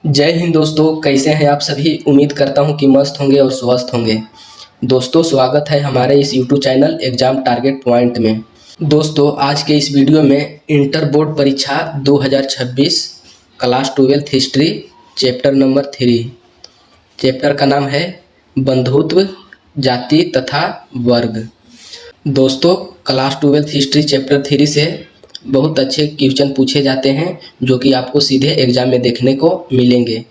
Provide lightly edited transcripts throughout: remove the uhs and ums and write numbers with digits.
जय हिंद दोस्तों, कैसे हैं आप सभी। उम्मीद करता हूं कि मस्त होंगे और स्वस्थ होंगे। दोस्तों, स्वागत है हमारे इस YouTube channel exam target point में। दोस्तों, आज के इस वीडियो में इंटर बोर्ड परीक्षा 2026 class 12 history chapter number 3। Chapter का नाम है बंधुत्व, जाति तथा वर्ग। दोस्तों, क्लास 12 हिस्ट्री चैप्टर 3 से बहुत अच्छे क्वेश्चन पूछे जाते हैं जो कि आपको सीधे एग्जाम में देखने को मिलेंगे।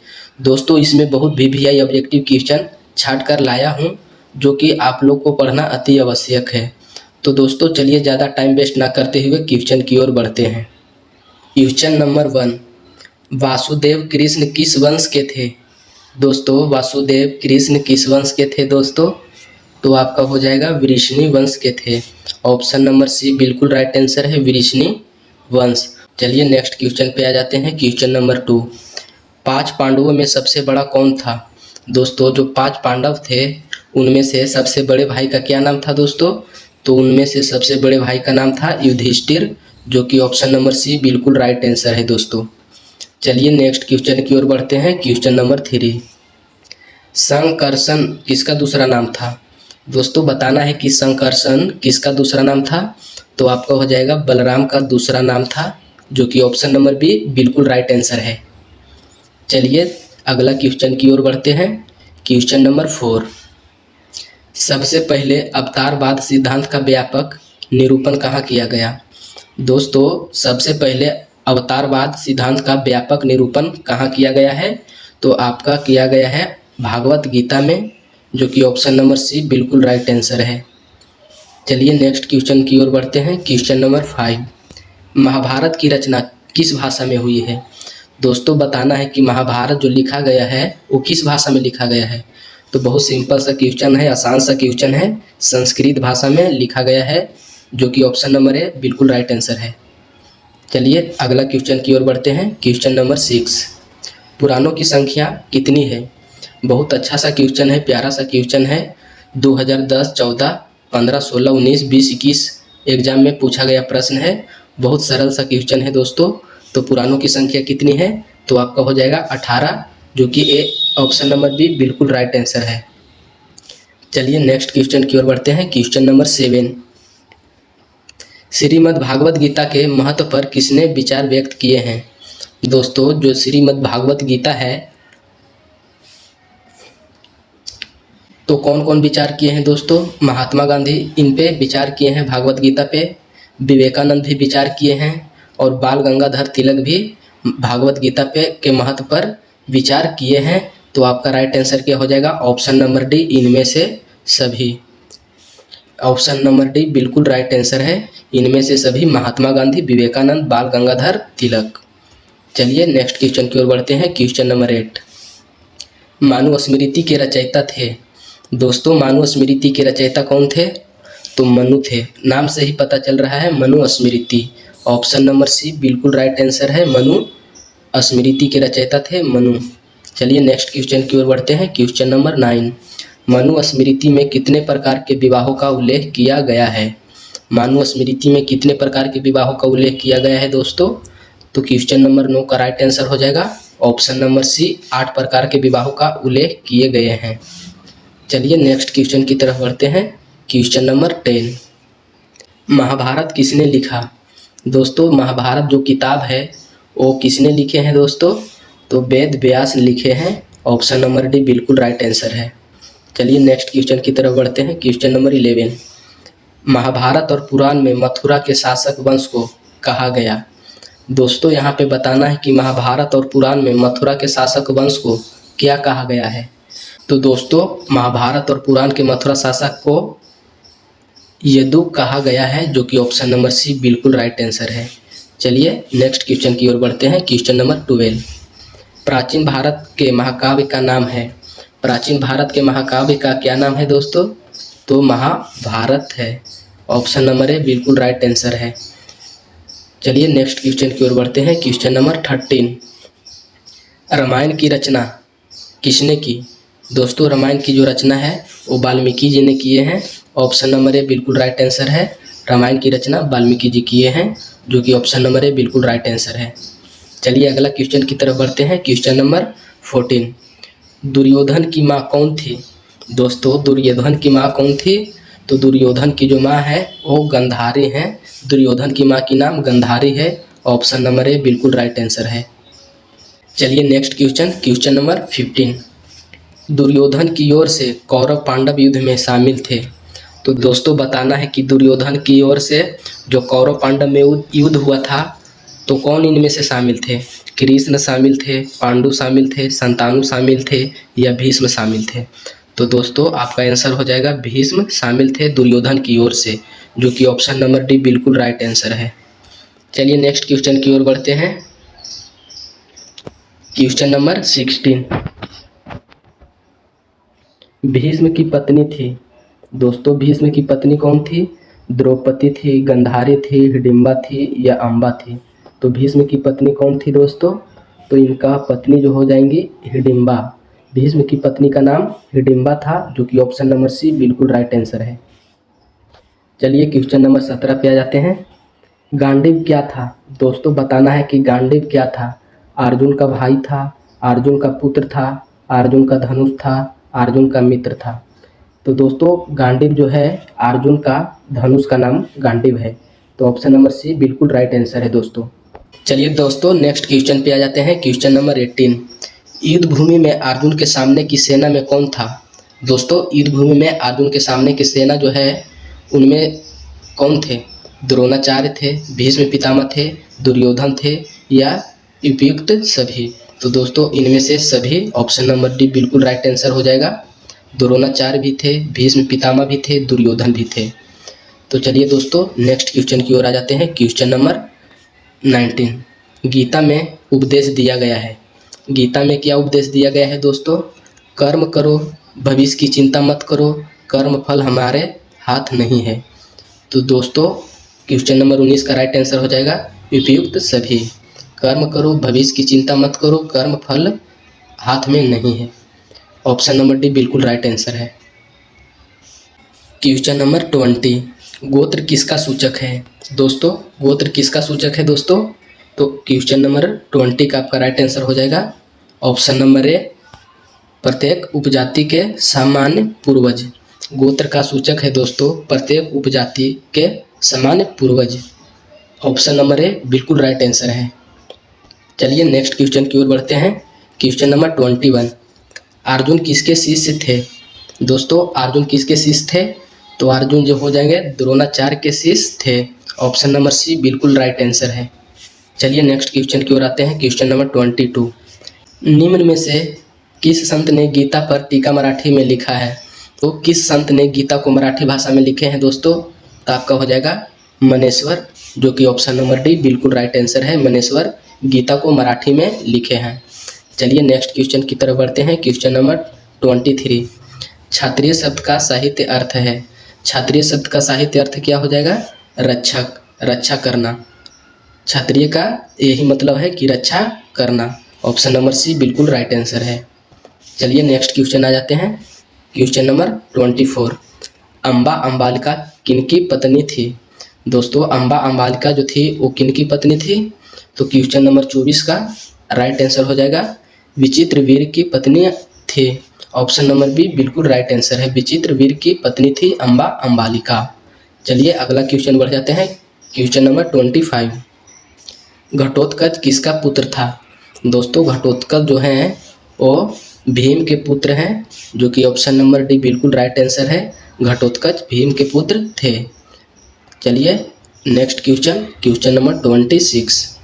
दोस्तों, इसमें बहुत वीवीआई ऑब्जेक्टिव क्वेश्चन छाट कर लाया हूं जो कि आप लोग को पढ़ना अति आवश्यक है। तो दोस्तों, चलिए ज़्यादा टाइम वेस्ट ना करते हुए क्वेश्चन की ओर बढ़ते हैं। क्वेश्चन नंबर 1, वासुदेव कृष्ण किस वंश के थे। दोस्तों, वासुदेव कृष्ण किस वंश के थे दोस्तों? तो आपका हो जाएगा वृष्णि वंश के थे। ऑप्शन नंबर सी बिल्कुल राइट आंसर है, वृष्णि वंश। चलिए नेक्स्ट क्वेश्चन पे आ जाते हैं। क्वेश्चन नंबर 2, 5 पांडवों में सबसे बड़ा कौन था। दोस्तों, जो 5 पांडव थे उनमें से सबसे बड़े भाई का क्या नाम था दोस्तों? तो उनमें से सबसे बड़े भाई का नाम था युधिष्ठिर, जो कि ऑप्शन नंबर सी बिल्कुल राइट आंसर है दोस्तों। चलिए नेक्स्ट क्वेश्चन की ओर बढ़ते हैं। क्वेश्चन नंबर 3, संकर्षण किसका दूसरा नाम था। दोस्तों, बताना है कि संकर्षण किसका दूसरा नाम था। तो आपका हो जाएगा बलराम का दूसरा नाम था, जो कि ऑप्शन नंबर बी बिल्कुल राइट आंसर है। चलिए अगला क्वेश्चन की ओर बढ़ते हैं। क्वेश्चन नंबर 4, सबसे पहले अवतारवाद सिद्धांत का व्यापक निरूपण कहाँ किया गया। दोस्तों, सबसे पहले अवतारवाद सिद्धांत का व्यापक निरूपण कहाँ किया गया है। तो आपका किया गया है भागवत गीता में, जो कि ऑप्शन नंबर सी बिल्कुल राइट आंसर है। चलिए नेक्स्ट क्वेश्चन की ओर बढ़ते हैं। क्वेश्चन नंबर 5, महाभारत की रचना किस भाषा में हुई है। दोस्तों, बताना है कि महाभारत जो लिखा गया है वो किस भाषा में लिखा गया है। तो बहुत सिंपल सा क्वेश्चन है, आसान सा क्वेश्चन है, संस्कृत भाषा में लिखा गया है, जो कि ऑप्शन नंबर ए बिल्कुल राइट आंसर है। चलिए अगला क्वेश्चन की ओर बढ़ते हैं। क्वेश्चन नंबर 6, पुराणों की संख्या कितनी है। बहुत अच्छा सा क्वेश्चन है, प्यारा सा क्वेश्चन है। 2010, 14, 15, 16, 19, 20, 21 एग्जाम में पूछा गया प्रश्न है। बहुत सरल सा क्वेश्चन है दोस्तों। तो पुराणों की संख्या कितनी है। तो आपका हो जाएगा 18, जो कि ए ऑप्शन नंबर बी बिल्कुल राइट आंसर है। चलिए नेक्स्ट क्वेश्चन की ओर बढ़ते हैं। क्वेश्चन नंबर 7, श्रीमद् भागवत गीता के महत्व पर किसने विचार व्यक्त किए हैं। दोस्तों, जो श्रीमद् भागवत गीता है तो कौन कौन विचार किए हैं दोस्तों? महात्मा गांधी इन पे विचार किए हैं, भागवत गीता पे। विवेकानंद भी विचार किए हैं और बाल गंगाधर तिलक भी भागवत गीता पे के महत्व पर विचार किए हैं। तो आपका राइट आंसर क्या हो जाएगा? ऑप्शन नंबर डी, इनमें से सभी। ऑप्शन नंबर डी बिल्कुल राइट आंसर है, इनमें से सभी महात्मा गांधी, विवेकानंद, बाल गंगाधर तिलक। चलिए नेक्स्ट क्वेश्चन की ओर बढ़ते हैं। क्वेश्चन नंबर 8, मनुस्मृति के रचयिता थे। दोस्तों, मनुस्मृति के रचयिता कौन थे? तो मनु थे। नाम से ही पता चल रहा है, मनुस्मृति। ऑप्शन नंबर सी बिल्कुल राइट आंसर है, मनुस्मृति के रचयिता थे मनु। चलिए नेक्स्ट क्वेश्चन की ओर बढ़ते हैं। क्वेश्चन नंबर 9, मनुस्मृति में कितने प्रकार के विवाहों का उल्लेख किया गया है। मनुस्मृति में कितने प्रकार के विवाहों का उल्लेख किया गया है दोस्तों? तो क्वेश्चन नंबर 9 का राइट आंसर हो जाएगा ऑप्शन नंबर सी, 8 प्रकार के विवाहों का उल्लेख किए गए हैं। चलिए नेक्स्ट क्वेश्चन की तरफ बढ़ते हैं। क्वेश्चन नंबर 10, महाभारत किसने लिखा। दोस्तों, महाभारत जो किताब है वो किसने लिखे हैं दोस्तों? तो वेद व्यास लिखे हैं। ऑप्शन नंबर डी बिल्कुल राइट आंसर है। चलिए नेक्स्ट क्वेश्चन की तरफ बढ़ते हैं। क्वेश्चन नंबर 11, महाभारत और पुराण में मथुरा के शासक वंश को कहा गया। दोस्तों, यहाँ पे बताना है कि महाभारत और पुराण में मथुरा के शासक वंश को क्या कहा गया है। तो दोस्तों, महाभारत और पुराण के मथुरा शासक को यदुक कहा गया है, जो कि ऑप्शन नंबर सी बिल्कुल राइट आंसर है। चलिए नेक्स्ट क्वेश्चन की ओर बढ़ते हैं। क्वेश्चन नंबर 12, प्राचीन भारत के महाकाव्य का नाम है। प्राचीन भारत के महाकाव्य का क्या नाम है दोस्तों? तो महाभारत है। ऑप्शन नंबर ए बिल्कुल राइट आंसर है। चलिए नेक्स्ट क्वेश्चन की ओर बढ़ते हैं। क्वेश्चन नंबर 13, रामायण की रचना किसने की। दोस्तों, रामायण की जो रचना है वो वाल्मीकि जी ने किए हैं। ऑप्शन नंबर ए बिल्कुल राइट आंसर है, रामायण की रचना वाल्मीकि जी किए हैं, जो कि ऑप्शन नंबर ए बिल्कुल राइट आंसर है। चलिए अगला क्वेश्चन की तरफ बढ़ते हैं। क्वेश्चन नंबर 14, दुर्योधन की माँ कौन थी? दोस्तों दुर्योधन की माँ कौन थी? तो दुर्योधन की जो माँ है वो गंधारी हैं। दुर्योधन की माँ की नाम गंधारी है। ऑप्शन नंबर ए बिल्कुल राइट आंसर है। चलिए next question, question number 15, Duryodhan की ओर से कौरव पांडव युद्ध में शामिल थे। तो दोस्तों बताना है कि दुर्योधन की ओर से जो कौरव पांडव में युद्ध हुआ था तो कौन इनमें से शामिल थे? कृष्ण शामिल थे, पांडु शामिल थे, संतानु शामिल थे या भीष्म शामिल थे? तो दोस्तों आपका आंसर हो जाएगा भीष्म शामिल थे दुर्योधन की ओर से, जो कि ऑप्शन नंबर डी बिल्कुल राइट आंसर है। चलिए नेक्स्ट क्वेश्चन की ओर बढ़ते हैं। क्वेश्चन नंबर 16, भीष्म की पत्नी थी। दोस्तों भीष्म की पत्नी कौन थी? द्रौपदी थी, गंधारी थी, हिडिंबा थी या अम्बा थी? तो भीष्म की पत्नी कौन थी दोस्तों? तो इनका पत्नी जो हो जाएंगी हिडिंबा। भीष्म की पत्नी का नाम हिडिंबा था, जो कि ऑप्शन नंबर सी बिल्कुल राइट आंसर है। चलिए क्वेश्चन नंबर 17 पे आ जाते हैं। गांडीव क्या था? दोस्तों बताना है कि गांडीव क्या था। अर्जुन का भाई था, अर्जुन का पुत्र था, अर्जुन का धनुष था, अर्जुन का मित्र था? तो दोस्तों गांडीव जो है अर्जुन का धनुष का नाम गांडीव है। तो ऑप्शन नंबर सी बिल्कुल राइट आंसर है दोस्तों। चलिए दोस्तों नेक्स्ट क्वेश्चन पे आ जाते हैं। क्वेश्चन नंबर 18, युद्ध भूमि में अर्जुन के सामने की सेना में कौन था? दोस्तों युद्ध भूमि में अर्जुन के सामने की सेना जो है उनमें कौन थे? द्रोणाचार्य थे, भीष्म पितामह थे, दुर्योधन थे या उपयुक्त सभी? तो दोस्तों इनमें से सभी, ऑप्शन नंबर डी बिल्कुल राइट आंसर हो जाएगा। द्रोणाचार्य भी थे, भीष्म पितामह भी थे, दुर्योधन भी थे। तो चलिए दोस्तों नेक्स्ट क्वेश्चन की ओर आ जाते हैं। क्वेश्चन नंबर 19, गीता में उपदेश दिया गया है। गीता में क्या उपदेश दिया गया है दोस्तों? कर्म करो, भविष्य की चिंता मत करो, कर्म फल हमारे हाथ नहीं है। तो दोस्तों क्वेश्चन नंबर 19 का राइट आंसर हो जाएगा उपयुक्त सभी। कर्म करो, भविष्य की चिंता मत करो, कर्म फल हाथ में नहीं है। ऑप्शन नंबर डी बिल्कुल राइट आंसर है। क्वेश्चन नंबर 20, गोत्र किसका सूचक है? दोस्तों गोत्र किसका सूचक है दोस्तों? तो क्वेश्चन नंबर 20 का आपका राइट आंसर हो जाएगा ऑप्शन नंबर ए, प्रत्येक उपजाति के सामान्य पूर्वज। गोत्र का सूचक है दोस्तों प्रत्येक उपजाति के सामान्य पूर्वज। ऑप्शन नंबर ए बिल्कुल राइट आंसर है। चलिए नेक्स्ट क्वेश्चन की ओर बढ़ते हैं। क्वेश्चन नंबर 21, अर्जुन किसके शिष्य थे? दोस्तों अर्जुन किसके शिष्य थे? तो अर्जुन जो हो जाएंगे द्रोणाचार्य के शिष्य थे। ऑप्शन नंबर सी बिल्कुल राइट आंसर है। चलिए नेक्स्ट क्वेश्चन की ओर आते हैं। क्वेश्चन नंबर 22, निम्न में से किस संत ने गीता पर टीका मराठी में लिखा है? तो किस संत ने गीता को मराठी भाषा में लिखे हैं दोस्तों? तो आपका हो जाएगा मनेश्वर, जो कि ऑप्शन नंबर डी बिल्कुल राइट आंसर है। मनेश्वर गीता को मराठी में लिखे हैं। चलिए नेक्स्ट क्वेश्चन की तरफ बढ़ते हैं। क्वेश्चन नंबर 23, क्षत्रिय शब्द का साहित्य अर्थ है। क्षत्रिय शब्द का साहित्य अर्थ क्या हो जाएगा? रक्षक, रक्षा करना। क्षत्रिय का यही मतलब है कि रक्षा करना। ऑप्शन नंबर सी बिल्कुल राइट आंसर है। चलिए नेक्स्ट क्वेश्चन आ जाते हैं। क्वेश्चन नंबर 24, अम्बा अम्बालिका किनकी पत्नी थी? दोस्तों अम्बा अम्बालिका जो थी वो किनकी पत्नी थी? तो क्वेश्चन नंबर 24 का राइट आंसर हो जाएगा विचित्र वीर की पत्नी थी। ऑप्शन नंबर बी बिल्कुल राइट आंसर है। विचित्र वीर की पत्नी थी अम्बा अम्बालिका। चलिए अगला क्वेश्चन बढ़ जाते हैं। क्वेश्चन नंबर 25, घटोत्कच किसका पुत्र था? दोस्तों घटोत्कच जो हैं वो भीम के पुत्र हैं, जो कि ऑप्शन नंबर डी बिल्कुल राइट आंसर है। घटोत्कच भीम के पुत्र थे। चलिए next question, question number 26,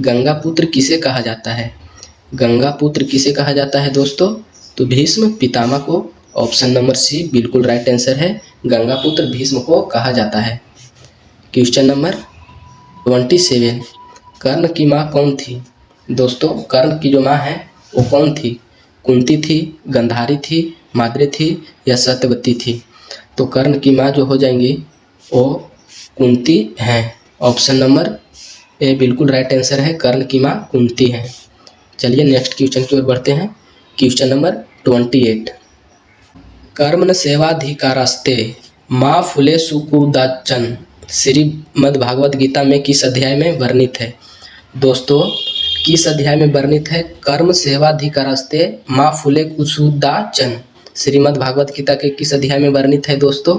Ganga पुत्र किसे कहा जाता है? गंगा पुत्र किसे कहा जाता है दोस्तों? तो भीष्म पितामह को। ऑप्शन नंबर सी बिल्कुल राइट आंसर है। गंगा पुत्र भीष्म को कहा जाता है। क्वेश्चन नंबर 27, कर्ण की माँ कौन थी? दोस्तों कर्ण की जो माँ है वो कौन थी? कुंती थी, गंधारी थी, माद्री थी या सत्यवती थी? तो कर्ण की माँ जो हो जाएंगी वो कुंती हैं। ऑप्शन नंबर ए बिल्कुल राइट आंसर है। कर्ण की माँ कुंती हैं। चलिए नेक्स्ट क्वेश्चन की ओर बढ़ते हैं। क्वेश्चन नंबर 28, कर्मण सेवाधिकारस्ते माँ फुले सुकुदाचन श्रीमद् भागवत गीता में किस अध्याय में वर्णित है? दोस्तों किस अध्याय में वर्णित है कर्म सेवाधिकारस्ते माँ फुले कुसुदाचन। श्रीमद् भागवत गीता के किस अध्याय में वर्णित है दोस्तों?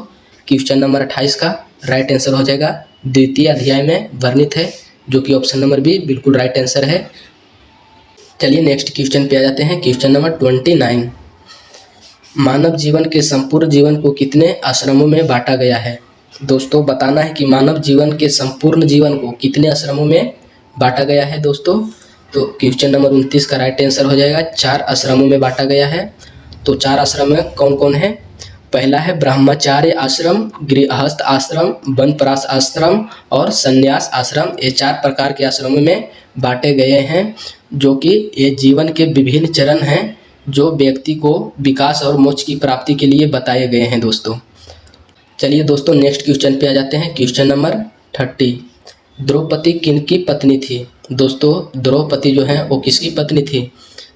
क्वेश्चन नंबर 28 का राइट आंसर हो जाएगा द्वितीय अध्याय में वर्णित है, जो कि ऑप्शन नंबर बी बिल्कुल राइट आंसर है। चलिए नेक्स्ट क्वेश्चन पे आ जाते हैं। क्वेश्चन नंबर 29, मानव जीवन के संपूर्ण जीवन को कितने आश्रमों में बांटा गया है? दोस्तों बताना है कि मानव जीवन के संपूर्ण जीवन को कितने आश्रमों में बांटा गया है दोस्तों। तो क्वेश्चन नंबर 29 का राइट आंसर हो जाएगा 4 आश्रमों में बांटा गया है। तो 4 आश्रम में कौन कौन है? पहला है ब्रह्मचार्य आश्रम, गृहस्थ आश्रम, वनप्राश आश्रम और संन्यास आश्रम। ये 4 प्रकार के आश्रमों में बांटे गए हैं, जो कि ये जीवन के विभिन्न चरण हैं जो व्यक्ति को विकास और मोक्ष की प्राप्ति के लिए बताए गए हैं दोस्तों। चलिए दोस्तों नेक्स्ट क्वेश्चन पे आ जाते हैं। क्वेश्चन नंबर 30, द्रौपदी किनकी पत्नी थी? दोस्तों द्रौपदी जो है वो किसकी पत्नी थी?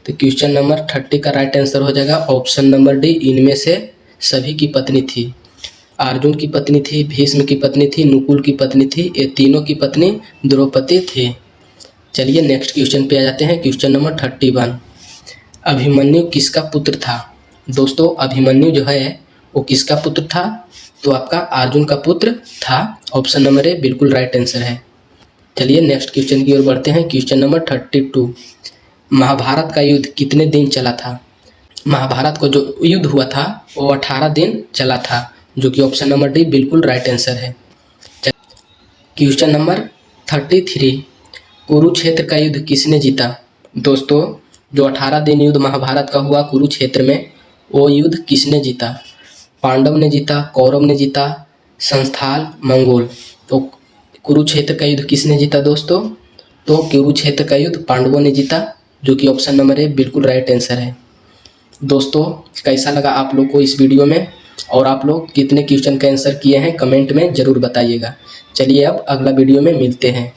तो क्वेश्चन नंबर 30 का राइट आंसर हो जाएगा ऑप्शन नंबर डी, इनमें से सभी की पत्नी थी। अर्जुन की पत्नी थी, भीष्म की पत्नी थी, नकुल की पत्नी थी, ये तीनों की पत्नी द्रौपदी थी। चलिए नेक्स्ट क्वेश्चन पे आ जाते हैं। क्वेश्चन नंबर 31, अभिमन्यु किसका पुत्र था? दोस्तों अभिमन्यु जो है वो किसका पुत्र था? तो आपका अर्जुन का पुत्र था। ऑप्शन नंबर ए बिल्कुल राइट आंसर है। चलिए नेक्स्ट क्वेश्चन की ओर बढ़ते हैं। क्वेश्चन नंबर 32, महाभारत का युद्ध कितने दिन चला था? महाभारत को जो युद्ध हुआ था वो 18 दिन चला था, जो कि ऑप्शन नंबर डी बिल्कुल राइट आंसर है। क्वेश्चन नंबर 33, कुरुक्षेत्र का युद्ध किसने जीता? दोस्तों जो 18 दिन युद्ध महाभारत का हुआ कुरुक्षेत्र में, वो युद्ध किसने जीता? पांडव ने जीता, कौरव ने जीता, संस्थाल, मंगोल। तो कुरुक्षेत्र का युद्ध किसने जीता दोस्तों? तो कुरुक्षेत्र का युद्ध पांडवों ने जीता, जो कि ऑप्शन नंबर ए बिल्कुल राइट आंसर है। दोस्तों कैसा लगा आप लोग को इस वीडियो में, और आप लोग कितने क्वेश्चन का आंसर किए हैं कमेंट में ज़रूर बताइएगा। चलिए अब अगला वीडियो में मिलते हैं।